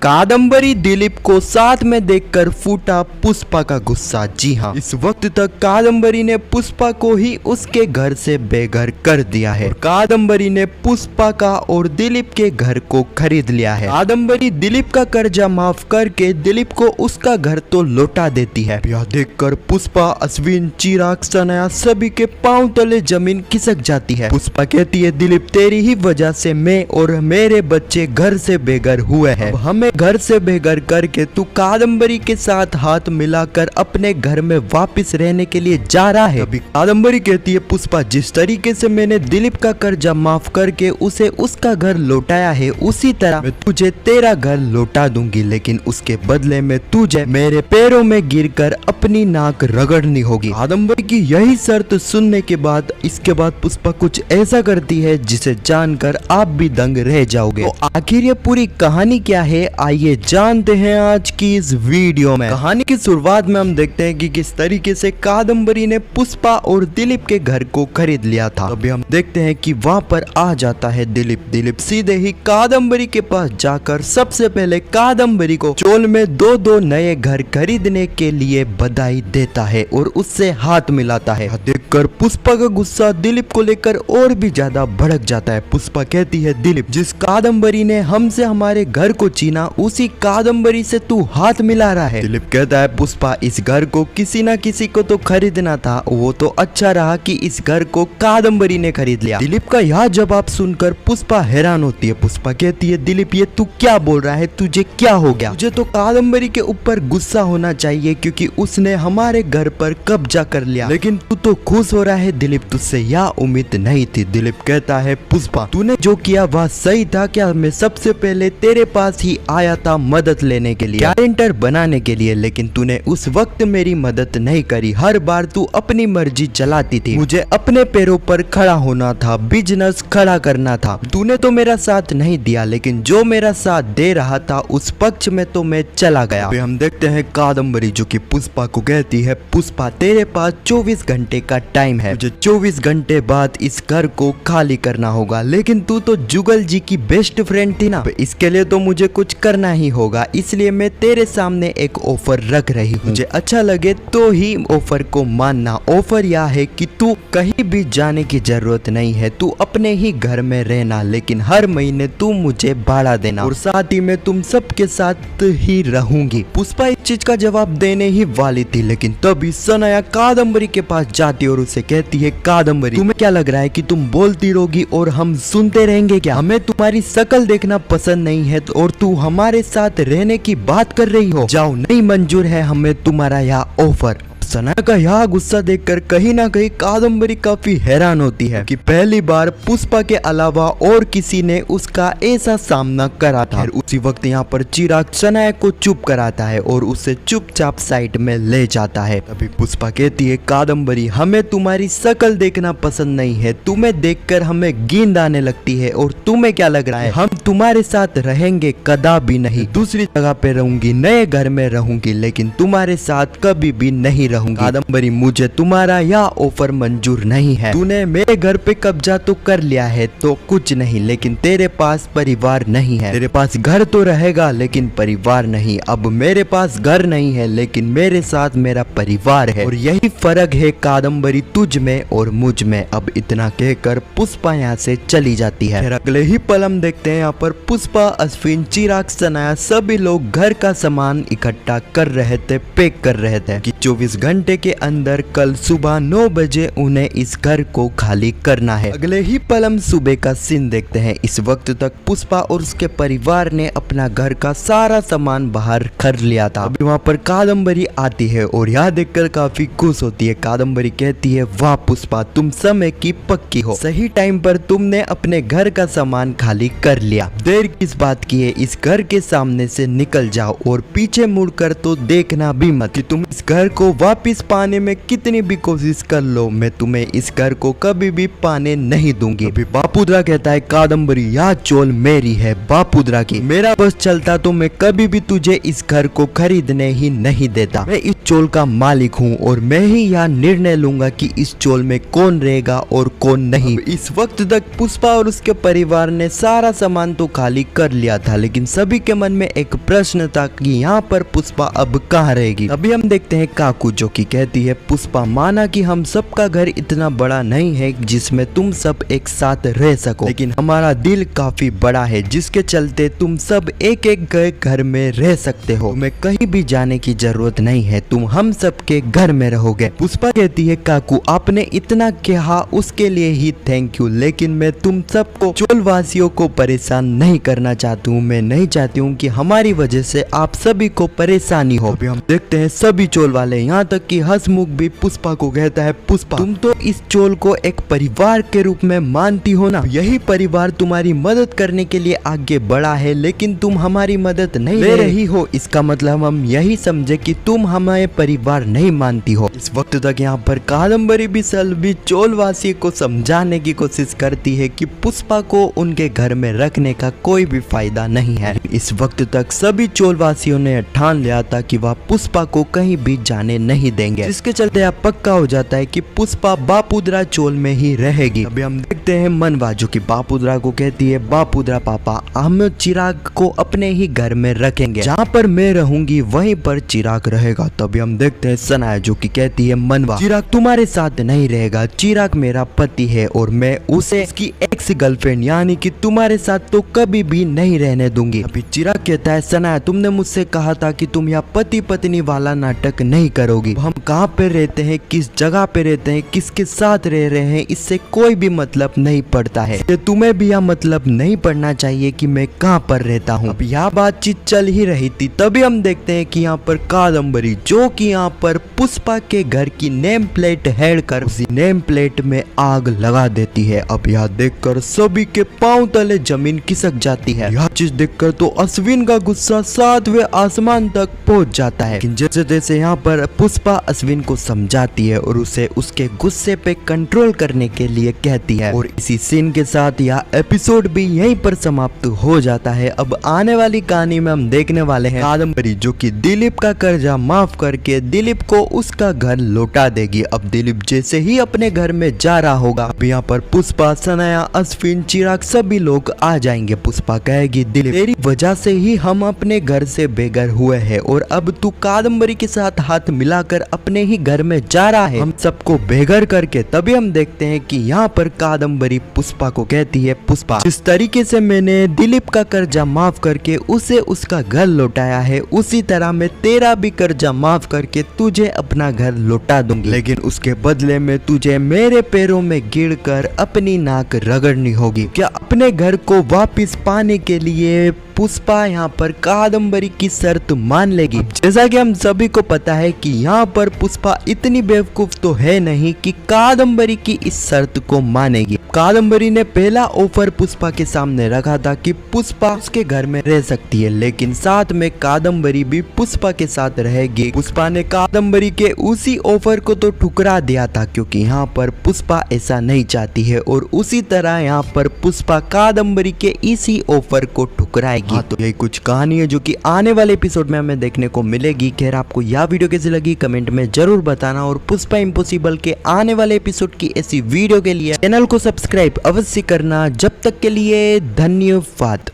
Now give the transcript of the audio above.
कादम्बरी दिलीप को साथ में देखकर फूटा पुष्पा का गुस्सा। जी हाँ, इस वक्त तक कादम्बरी ने पुष्पा को ही उसके घर से बेघर कर दिया है। कादम्बरी ने पुष्पा का और दिलीप के घर को खरीद लिया है। कादम्बरी दिलीप का कर्जा माफ करके दिलीप को उसका घर तो लौटा देती है। यह देखकर पुष्पा, अश्विन, चिराग, सनाया सभी के पांव तले जमीन खिसक जाती है। पुष्पा कहती है, दिलीप तेरी ही वजह से मैं और मेरे बच्चे घर से बेघर हुए हैं। हमें घर से बेघर करके तू कादम्बरी के साथ हाथ मिलाकर अपने घर में वापस रहने के लिए जा रहा है। अभी कादम्बरी कहती है, पुष्पा जिस तरीके से मैंने दिलीप का कर्जा माफ करके उसे उसका घर लौटाया है, उसी तरह मैं तुझे तेरा घर लौटा दूंगी, लेकिन उसके बदले में तुझे मेरे पैरों में गिरकर अपनी नाक रगड़नी होगी। कादम्बरी की यही शर्त सुनने के बाद इसके बाद पुष्पा कुछ ऐसा करती है जिसे जानकर आप भी दंग रह जाओगे। तो आखिर ये पूरी कहानी क्या है, आइए जानते हैं आज की इस वीडियो में। कहानी की शुरुआत में हम देखते हैं कि किस तरीके से कादम्बरी ने पुष्पा और दिलीप के घर को खरीद लिया था। अभी हम देखते हैं कि वहां पर आ जाता है दिलीप। दिलीप सीधे ही कादम्बरी के पास जाकर सबसे पहले कादम्बरी को चोल में दो नए घर खरीदने के लिए बधाई देता है और उससे हाथ मिलाता है। देखकर पुष्पा का गुस्सा दिलीप को लेकर और भी ज्यादा भड़क जाता है। पुष्पा कहती है, दिलीप जिस कादम्बरी ने हमसे हमारे घर को छीना उसी कादम्बरी से तू हाथ मिला रहा है। दिलीप कहता है, पुष्पा इस घर को किसी ना किसी को तो खरीदना था, वो तो अच्छा रहा कि इस घर को कादम्बरी ने खरीद लिया। दिलीप का यह जवाब सुनकर पुष्पा हैरान होती है। पुष्पा कहती है, दिलीप ये तू क्या बोल रहा है, तुझे क्या हो गया? तुझे तो कादम्बरी के ऊपर गुस्सा होना चाहिए क्योंकि उसने हमारे घर पर कब्जा कर लिया, लेकिन तू तो खुश हो रहा है। दिलीप तुझसे यह उम्मीद नहीं थी। दिलीप कहता है, पुष्पा तूने जो किया वह सही था क्या? मैं सबसे पहले तेरे पास ही आया था मदद लेने के लिए, गारंटर बनाने के लिए, लेकिन तूने उस वक्त मेरी मदद नहीं करी। हर बार तू अपनी मर्जी चलाती थी। मुझे अपने पैरों पर खड़ा होना था, बिजनेस खड़ा करना था। तूने तो मेरा साथ नहीं दिया, लेकिन जो मेरा साथ दे रहा था उस पक्ष में तो मैं चला गया। अभी हम देखते हैं कादम्बरी जो कि पुष्पा को कहती है, पुष्पा तेरे पास 24 घंटे का टाइम है, मुझे 24 घंटे बाद इस घर को खाली करना होगा। लेकिन तू तो जुगल जी की बेस्ट फ्रेंड थी ना, इसके लिए तो मुझे कुछ करना ही होगा, इसलिए मैं तेरे सामने एक ऑफर रख रही हूँ। मुझे अच्छा लगे तो ही ऑफर को मानना। ऑफर यह है कि तू कहीं भी जाने की जरूरत नहीं है, तू अपने ही घर में रहना, लेकिन हर महीने तू मुझे भाड़ा देना और साथ ही मैं तुम सबके साथ ही रहूंगी। पुष्पा इस चीज का जवाब देने ही वाली थी, लेकिन तभी सनाया कादम्बरी के पास जाती और उसे कहती है, कादम्बरी तुम्हें क्या लग रहा है कि तुम बोलती रहोगी और हम सुनते रहेंगे क्या? हमें तुम्हारी शक्ल देखना पसंद नहीं है और तू हमारे साथ रहने की बात कर रही हो। जाओ, नहीं मंजूर है हमें तुम्हारा यह ऑफर। सनाया का यह गुस्सा देखकर कहीं ना कहीं कादम्बरी काफी हैरान होती है कि पहली बार पुष्पा के अलावा और किसी ने उसका ऐसा सामना करा था। उसी वक्त यहाँ पर चिराग सनाया को चुप कराता है और उसे चुपचाप साइड में ले जाता है। तभी पुष्पा कहती है, कादम्बरी हमें तुम्हारी शक्ल देखना पसंद नहीं है, तुम्हें देखकर हमें नींद आने लगती है और तुम्हें क्या लग रहा है हम तुम्हारे साथ रहेंगे? कदापि नहीं, दूसरी जगह पे रहूंगी, नए घर में रहूंगी, लेकिन तुम्हारे साथ कभी भी नहीं रहूंगी। कादम्बरी मुझे तुम्हारा यह ऑफर मंजूर नहीं है। तूने मेरे घर पे कब्जा तो कर लिया है तो कुछ नहीं, लेकिन तेरे पास परिवार नहीं है। तेरे पास घर तो रहेगा लेकिन परिवार नहीं। अब मेरे पास घर नहीं है लेकिन मेरे साथ मेरा परिवार है और यही फर्क है कादम्बरी तुझ में और मुझ में। अब इतना कहकर पुष्पा यहाँ से चली जाती है। फिर अगले ही पल हम देखते हैं यहाँ पर पुष्पा, अश्विन, चिराग, सनाया सभी लोग घर का सामान इकट्ठा कर रहे थे, पैक कर रहे थे कि 24 घंटे के अंदर कल सुबह 9 बजे उन्हें इस घर को खाली करना है। अगले ही पल हम सुबह का सीन देखते हैं। इस वक्त तक पुष्पा और उसके परिवार ने अपना घर का सारा सामान बाहर कर लिया था। अभी वहाँ पर कादम्बरी आती है और यह देखकर काफी खुश होती है। कादम्बरी कहती है, वाह पुष्पा तुम समय की पक्की हो, सही टाइम पर तुमने अपने घर का सामान खाली कर लिया। देर किस बात की है, इस घर के सामने से निकल जाओ और पीछे मुड़कर तो देखना भी मत कि तुम इस घर को वापिस पाने में कितनी भी कोशिश कर लो, मैं तुम्हें इस घर को कभी भी पाने नहीं दूंगी। अभी बापूद्रा कहता है कादम्बरी यह चोल मेरी है, बापूद्रा की, मेरा बस चलता तो मैं कभी भी तुझे इस घर को खरीदने ही नहीं देता। मैं इस चोल का मालिक हूँ और मैं ही यह निर्णय लूंगा कि इस चोल में कौन रहेगा और कौन नहीं। इस वक्त तक पुष्पा और उसके परिवार ने सारा सामान तो खाली कर लिया था, लेकिन सभी के मन में एक प्रश्न था कि यहाँ पर पुष्पा अब कहाँ रहेगी। अभी हम देखते हैं काकू जो कि कहती है पुष्पा माना कि हम सबका घर इतना बड़ा नहीं है जिसमें तुम सब एक साथ रह सको, लेकिन हमारा दिल काफी बड़ा है जिसके चलते तुम सब एक एक घर में रह सकते हो। तुम्हें कहीं भी जाने की जरूरत नहीं है, तुम हम सब के घर में रहोगे। पुष्पा कहती है काकू आपने इतना कहा उसके लिए ही थैंक यू, लेकिन मैं तुम सबको चोल वासियों को परेशान नहीं करना चाहती हूँ। मैं नहीं चाहती हूँ कि हमारी वजह से आप सभी को परेशानी हो। अभी हम देखते हैं सभी चोल वाले, यहाँ तक कि हंसमुख भी पुष्पा को कहता है पुष्पा तुम तो इस चोल को एक परिवार के रूप में मानती हो ना, यही परिवार तुम्हारी मदद करने के लिए आगे बढ़ा है, लेकिन तुम हमारी मदद नहीं ले रही हो। इसका मतलब हम यही समझे कि तुम हमारे परिवार नहीं मानती हो। इस वक्त तक यहाँ पर कादम्बरी भी सलभी चोलवासी को समझाने की कोशिश करती है कि पुष्पा को उनके घर में रखने का कोई भी फायदा नहीं है। इस वक्त तक सभी चोलवासियों ने ठान लिया था कि वह पुष्पा को कहीं भी जाने नहीं देंगे, जिसके चलते अब पक्का हो जाता है कि पुष्पा बापूद्रा चोल में ही रहेगी। अभी हम देखते हैं मनवा जो कि बापूद्रा को कहती है बापूद्रा पापा हम चिराग को अपने ही घर में रखेंगे, जहाँ पर मैं रहूंगी वहीं पर चिराग रहेगा। तभी हम देखते हैं सनाया जो कि कहती है मनवा चिराग तुम्हारे साथ नहीं रहेगा, चिराग मेरा पति है और मैं उसे उसकी एक्स गर्लफ्रेंड यानी कि तुम्हारे साथ तो कभी भी नहीं रहने दूंगी। अभी चिराग कहता है सनाया तुमने मुझसे कहा था कि तुम यह पति पत्नी वाला नाटक नहीं करोगी। हम कहाँ पे रहते हैं, किस जगह पे रहते हैं, किसके साथ रह रहे हैं, इससे कोई भी मतलब नहीं पड़ता है। तुम्हें भी यह मतलब नहीं पड़ना चाहिए कि मैं कहाँ पर रहता हूँ। अब यह बातचीत चल ही रही थी, तभी हम देखते हैं कि यहाँ पर कादम्बरी जो कि यहाँ पर पुष्पा के घर की नेम प्लेट हेड कर उसी नेम प्लेट में आग लगा देती है। अब यह देखकर सभी के पांव तले जमीन खिसक जाती है। यह चीज देखकर तो अश्विन का गुस्सा 7वें आसमान तक पहुंच जाता है। लेकिन जैसे जैसे यहाँ पर पुष्पा अश्विन को समझाती है और उसे उसके गुस्से पे कंट्रोल करने के लिए कहती है, और इसी सीन के साथ यह एपिसोड भी यहीं पर समाप्त हो जाता है। अब आने वाली कहानी में हम देखने वाले हैं कादम्बरी जो कि दिलीप का कर्जा माफ करके दिलीप को उसका घर लौटा देगी। अब दिलीप जैसे ही अपने घर में जा रहा होगा, अब यहाँ पर पुष्पा सनाया अश्विन चिराग सभी लोग आ जाएंगे। पुष्पा कहेगी दिलीप तेरी वजह से ही हम अपने घर से बेघर हुए हैं और अब तू कादम्बरी के साथ हाथ मिलाकर अपने ही घर में जा रहा है हम सबको बेघर करके। तभी हम देखते हैं कि यहाँ पर कादम्बरी पुष्पा को कहती है पुष्पा जिस तरीके से मैंने दिलीप का कर्जा माफ करके उसे उसका घर लौटाया है, उसी तरह मैं तेरा भी कर्जा माफ करके तुझे अपना घर लौटा दूंगी, लेकिन उसके बदले में तुझे मेरे पैरों में गिरकर अपनी नाक रगड़नी होगी। क्या अपने घर को वापस पाने के लिए पुष्पा यहाँ पर कादम्बरी की शर्त मान लेगी? जैसा कि हम सभी को पता है कि यहाँ पर पुष्पा इतनी बेवकूफ तो है नहीं कि कादम्बरी की इस शर्त को मानेगी। कादम्बरी ने पहला ऑफर पुष्पा के सामने रखा था कि पुष्पा उसके घर में रह सकती है, लेकिन साथ में कादम्बरी भी पुष्पा के साथ रहेगी। पुष्पा ने कादम्बरी के उसी ऑफर को तो ठुकरा दिया था क्योंकि यहाँ पर पुष्पा ऐसा नहीं चाहती है, और उसी तरह यहाँ पर पुष्पा कादम्बरी के इसी ऑफर को ठुकराएगी। हाँ, तो यही कुछ कहानी है जो कि आने वाले एपिसोड में हमें देखने को मिलेगी। खैर आपको यह वीडियो कैसी लगी कमेंट में जरूर बताना, और पुष्पा इम्पॉसिबल के आने वाले एपिसोड की ऐसी वीडियो के लिए चैनल को सब्सक्राइब अवश्य करना। जब तक के लिए धन्यवाद।